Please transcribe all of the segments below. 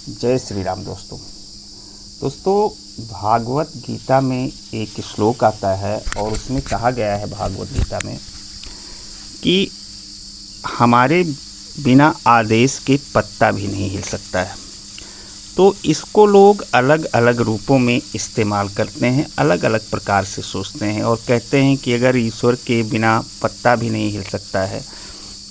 जय श्री राम दोस्तों भागवत गीता में एक श्लोक आता है और उसमें कहा गया है भागवत गीता में कि हमारे बिना आदेश के पत्ता भी नहीं हिल सकता है। तो इसको लोग अलग अलग रूपों में इस्तेमाल करते हैं, अलग अलग प्रकार से सोचते हैं और कहते हैं कि अगर ईश्वर के बिना पत्ता भी नहीं हिल सकता है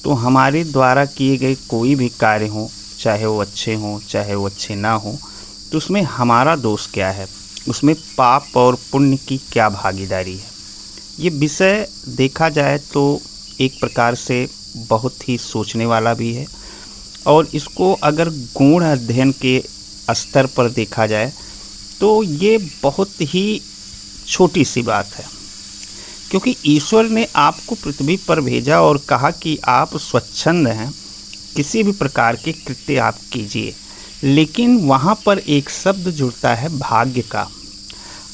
तो हमारे द्वारा किए गए कोई भी कार्य हो, चाहे वो अच्छे हों चाहे वो अच्छे ना हों, तो उसमें हमारा दोष क्या है, उसमें पाप और पुण्य की क्या भागीदारी है। ये विषय देखा जाए तो एक प्रकार से बहुत ही सोचने वाला भी है और इसको अगर गूढ़ अध्ययन के स्तर पर देखा जाए तो ये बहुत ही छोटी सी बात है, क्योंकि ईश्वर ने आपको पृथ्वी पर भेजा और कहा कि आप स्वच्छंद हैं, किसी भी प्रकार के कृत्य आप कीजिए, लेकिन वहाँ पर एक शब्द जुड़ता है भाग्य का।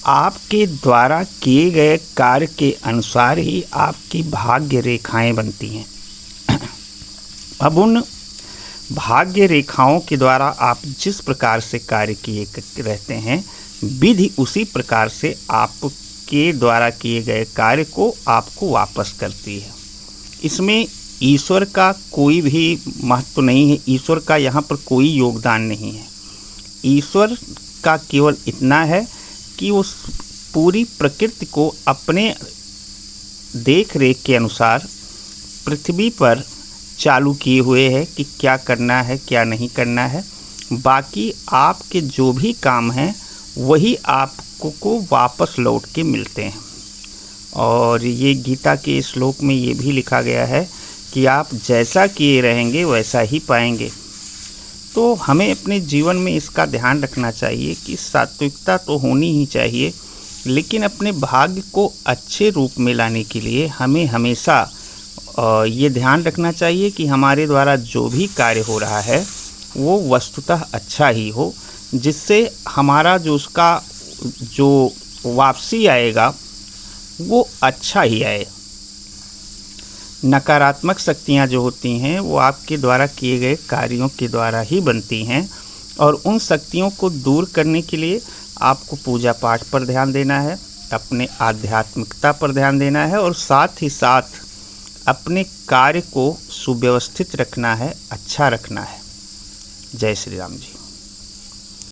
आपके द्वारा किए गए कार्य के अनुसार ही आपकी भाग्य रेखाएं बनती हैं। अब उन भाग्य रेखाओं के द्वारा आप जिस प्रकार से कार्य किए रहते हैं, विधि उसी प्रकार से आपके द्वारा किए गए कार्य को आपको वापस करती है। इसमें ईश्वर का कोई भी महत्व नहीं है, ईश्वर का यहाँ पर कोई योगदान नहीं है। ईश्वर का केवल इतना है कि उस पूरी प्रकृति को अपने देख रेख के अनुसार पृथ्वी पर चालू किए हुए है कि क्या करना है क्या नहीं करना है। बाकी आपके जो भी काम हैं वही आपको वापस लौट के मिलते हैं। और ये गीता के श्लोक में ये भी लिखा गया है कि आप जैसा किए रहेंगे वैसा ही पाएंगे। तो हमें अपने जीवन में इसका ध्यान रखना चाहिए कि सात्विकता तो होनी ही चाहिए, लेकिन अपने भाग्य को अच्छे रूप में लाने के लिए हमें हमेशा ये ध्यान रखना चाहिए कि हमारे द्वारा जो भी कार्य हो रहा है वो वस्तुतः अच्छा ही हो, जिससे हमारा जो वापसी आएगा वो अच्छा ही आए। नकारात्मक शक्तियाँ जो होती हैं वो आपके द्वारा किए गए कार्यों के द्वारा ही बनती हैं और उन शक्तियों को दूर करने के लिए आपको पूजा पाठ पर ध्यान देना है, अपने आध्यात्मिकता पर ध्यान देना है और साथ ही साथ अपने कार्य को सुव्यवस्थित रखना है, अच्छा रखना है। जय श्री राम जी।